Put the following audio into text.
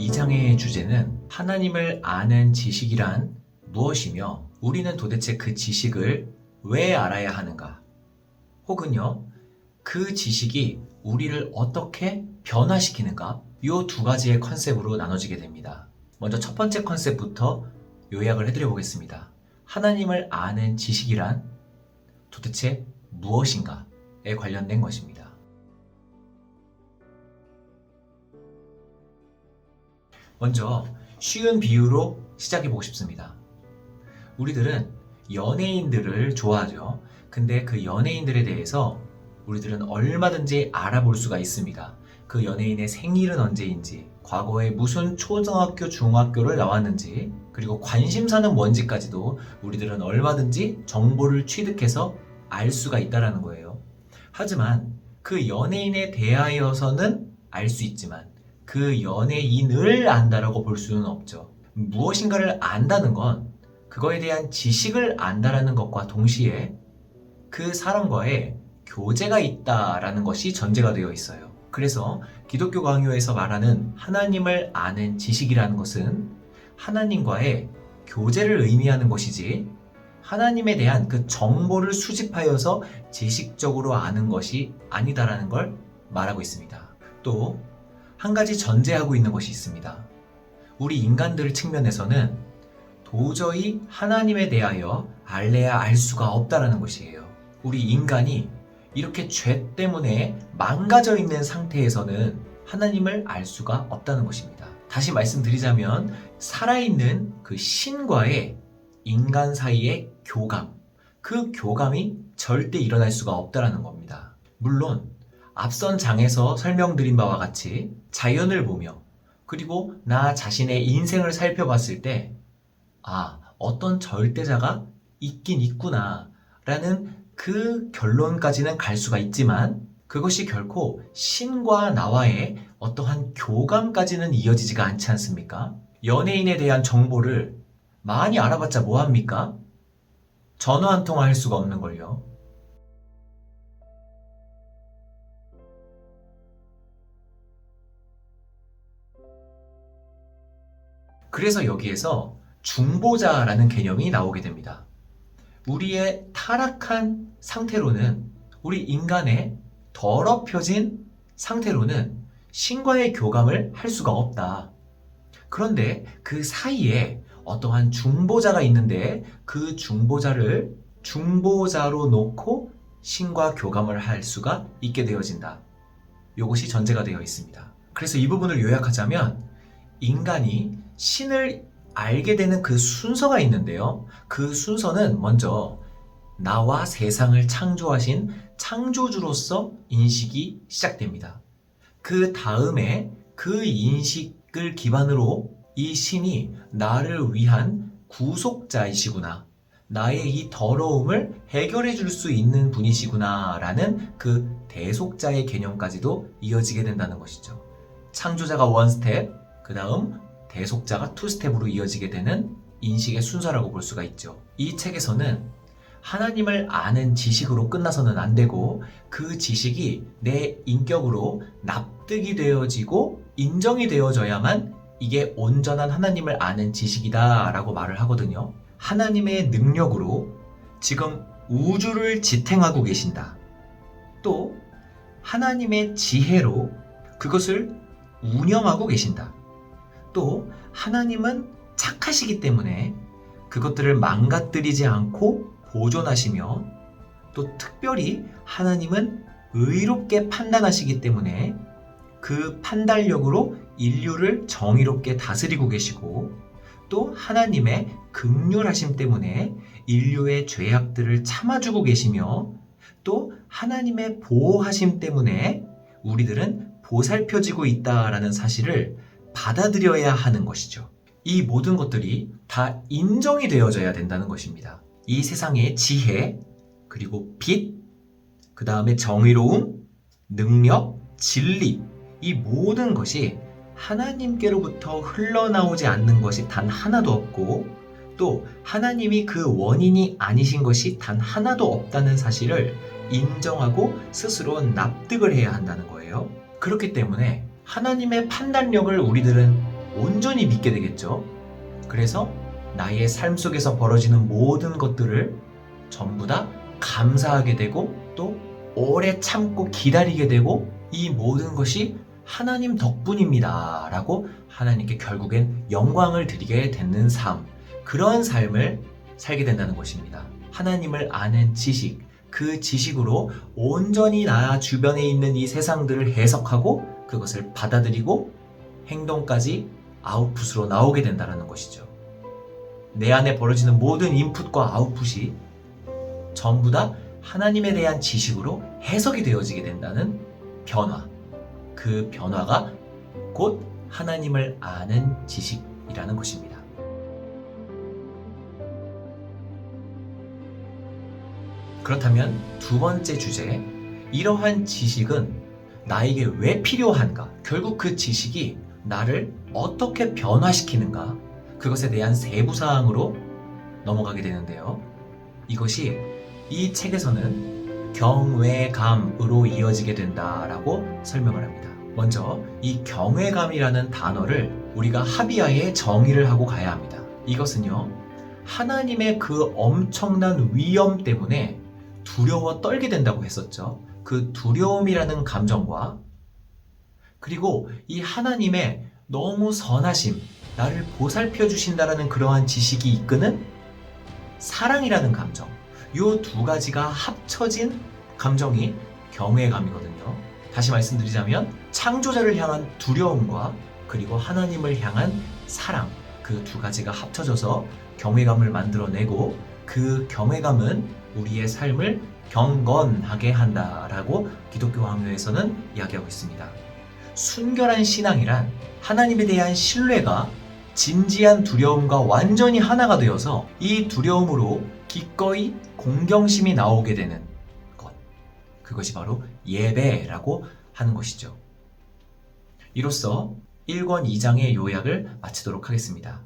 이 장의 주제는 하나님을 아는 지식이란 무엇이며 우리는 도대체 그 지식을 왜 알아야 하는가? 혹은요, 그 지식이 우리를 어떻게 변화시키는가? 이 두 가지의 컨셉으로 나눠지게 됩니다. 먼저 첫 번째 컨셉부터 요약을 해드려 보겠습니다. 하나님을 아는 지식이란 도대체 무엇인가에 관련된 것입니다. 먼저 쉬운 비유로 시작해보고 싶습니다. 우리들은 연예인들을 좋아하죠. 근데 그 연예인들에 대해서 우리들은 얼마든지 알아볼 수가 있습니다. 그 연예인의 생일은 언제인지, 과거에 무슨 초등학교, 중학교를 나왔는지, 그리고 관심사는 뭔지까지도 우리들은 얼마든지 정보를 취득해서 알 수가 있다는 거예요. 하지만 그 연예인에 대하여서는 알 수 있지만 그 연예인을 안다라고 볼 수는 없죠. 무엇인가를 안다는 건 그거에 대한 지식을 안다라는 것과 동시에 그 사람과의 교제가 있다라는 것이 전제가 되어 있어요. 그래서 기독교 강요에서 말하는 하나님을 아는 지식이라는 것은 하나님과의 교제를 의미하는 것이지 하나님에 대한 그 정보를 수집하여서 지식적으로 아는 것이 아니다라는 걸 말하고 있습니다. 또 한 가지 전제하고 있는 것이 있습니다. 우리 인간들 측면에서는 도저히 하나님에 대하여 알래야 알 수가 없다라는 것이에요. 우리 인간이 이렇게 죄 때문에 망가져 있는 상태에서는 하나님을 알 수가 없다는 것입니다. 다시 말씀드리자면 살아있는 그 신과의 인간 사이의 교감, 그 교감이 절대 일어날 수가 없다는 겁니다. 물론 앞선 장에서 설명드린 바와 같이 자연을 보며 그리고 나 자신의 인생을 살펴봤을 때 어떤 절대자가 있긴 있구나 라는 그 결론까지는 갈 수가 있지만 그것이 결코 신과 나와의 어떠한 교감까지는 이어지지가 않지 않습니까? 연예인에 대한 정보를 많이 알아봤자 뭐합니까? 전화 한 통화 할 수가 없는걸요. 그래서 여기에서 중보자라는 개념이 나오게 됩니다. 우리의 타락한 상태로는, 우리 인간의 더럽혀진 상태로는 신과의 교감을 할 수가 없다. 그런데 그 사이에 어떠한 중보자가 있는데 그 중보자를 중보자로 놓고 신과 교감을 할 수가 있게 되어진다. 이것이 전제가 되어 있습니다. 그래서 이 부분을 요약하자면 인간이 신을 알게 되는 그 순서가 있는데요. 그 순서는 먼저 나와 세상을 창조하신 창조주로서 인식이 시작됩니다. 그 다음에 그 인식을 기반으로 이 신이 나를 위한 구속자이시구나, 나의 이 더러움을 해결해 줄 수 있는 분이시구나 라는 그 대속자의 개념까지도 이어지게 된다는 것이죠. 창조자가 원 스텝, 그 다음 대속자가 투 스텝으로 이어지게 되는 인식의 순서라고 볼 수가 있죠. 이 책에서는 하나님을 아는 지식으로 끝나서는 안 되고 그 지식이 내 인격으로 납득이 되어지고 인정이 되어져야만 이게 온전한 하나님을 아는 지식이다 라고 말을 하거든요. 하나님의 능력으로 지금 우주를 지탱하고 계신다. 또 하나님의 지혜로 그것을 운영하고 계신다. 또 하나님은 착하시기 때문에 그것들을 망가뜨리지 않고 보존하시며 또 특별히 하나님은 의롭게 판단하시기 때문에 그 판단력으로 인류를 정의롭게 다스리고 계시고 또 하나님의 긍휼하심 때문에 인류의 죄악들을 참아주고 계시며 또 하나님의 보호하심 때문에 우리들은 보살펴지고 있다라는 사실을 받아들여야 하는 것이죠. 이 모든 것들이 다 인정이 되어져야 된다는 것입니다. 이 세상의 지혜, 그리고 빛, 그 다음에 정의로움, 능력, 진리, 이 모든 것이 하나님께로부터 흘러나오지 않는 것이 단 하나도 없고 또 하나님이 그 원인이 아니신 것이 단 하나도 없다는 사실을 인정하고 스스로 납득을 해야 한다는 거예요. 그렇기 때문에 하나님의 판단력을 우리들은 온전히 믿게 되겠죠. 그래서 나의 삶 속에서 벌어지는 모든 것들을 전부 다 감사하게 되고 또 오래 참고 기다리게 되고 이 모든 것이 하나님 덕분입니다 라고 하나님께 결국엔 영광을 드리게 되는 삶, 그런 삶을 살게 된다는 것입니다. 하나님을 아는 지식, 그 지식으로 온전히 나 주변에 있는 이 세상들을 해석하고 그것을 받아들이고 행동까지 아웃풋으로 나오게 된다는 것이죠. 내 안에 벌어지는 모든 인풋과 아웃풋이 전부 다 하나님에 대한 지식으로 해석이 되어지게 된다는 변화. 그 변화가 곧 하나님을 아는 지식이라는 것입니다. 그렇다면 두 번째 주제, 이러한 지식은 나에게 왜 필요한가? 결국 그 지식이 나를 어떻게 변화시키는가? 그것에 대한 세부 사항으로 넘어가게 되는데요. 이것이 이 책에서는 경외감으로 이어지게 된다라고 설명을 합니다. 먼저 이 경외감이라는 단어를 우리가 합의하에 정의를 하고 가야 합니다. 이것은요, 하나님의 그 엄청난 위엄 때문에 두려워 떨게 된다고 했었죠. 그 두려움이라는 감정과 그리고 이 하나님의 너무 선하심, 나를 보살펴 주신다라는 그러한 지식이 이끄는 사랑이라는 감정, 이 두 가지가 합쳐진 감정이 경외감이거든요. 다시 말씀드리자면 창조자를 향한 두려움과 그리고 하나님을 향한 사랑, 그 두 가지가 합쳐져서 경외감을 만들어내고 그 경외감은 우리의 삶을 경건하게 한다라고 기독교 강요에서는 이야기하고 있습니다. 순결한 신앙이란 하나님에 대한 신뢰가 진지한 두려움과 완전히 하나가 되어서 이 두려움으로 기꺼이 공경심이 나오게 되는 것, 그것이 바로 예배라고 하는 것이죠. 이로써 1권 2장의 요약을 마치도록 하겠습니다.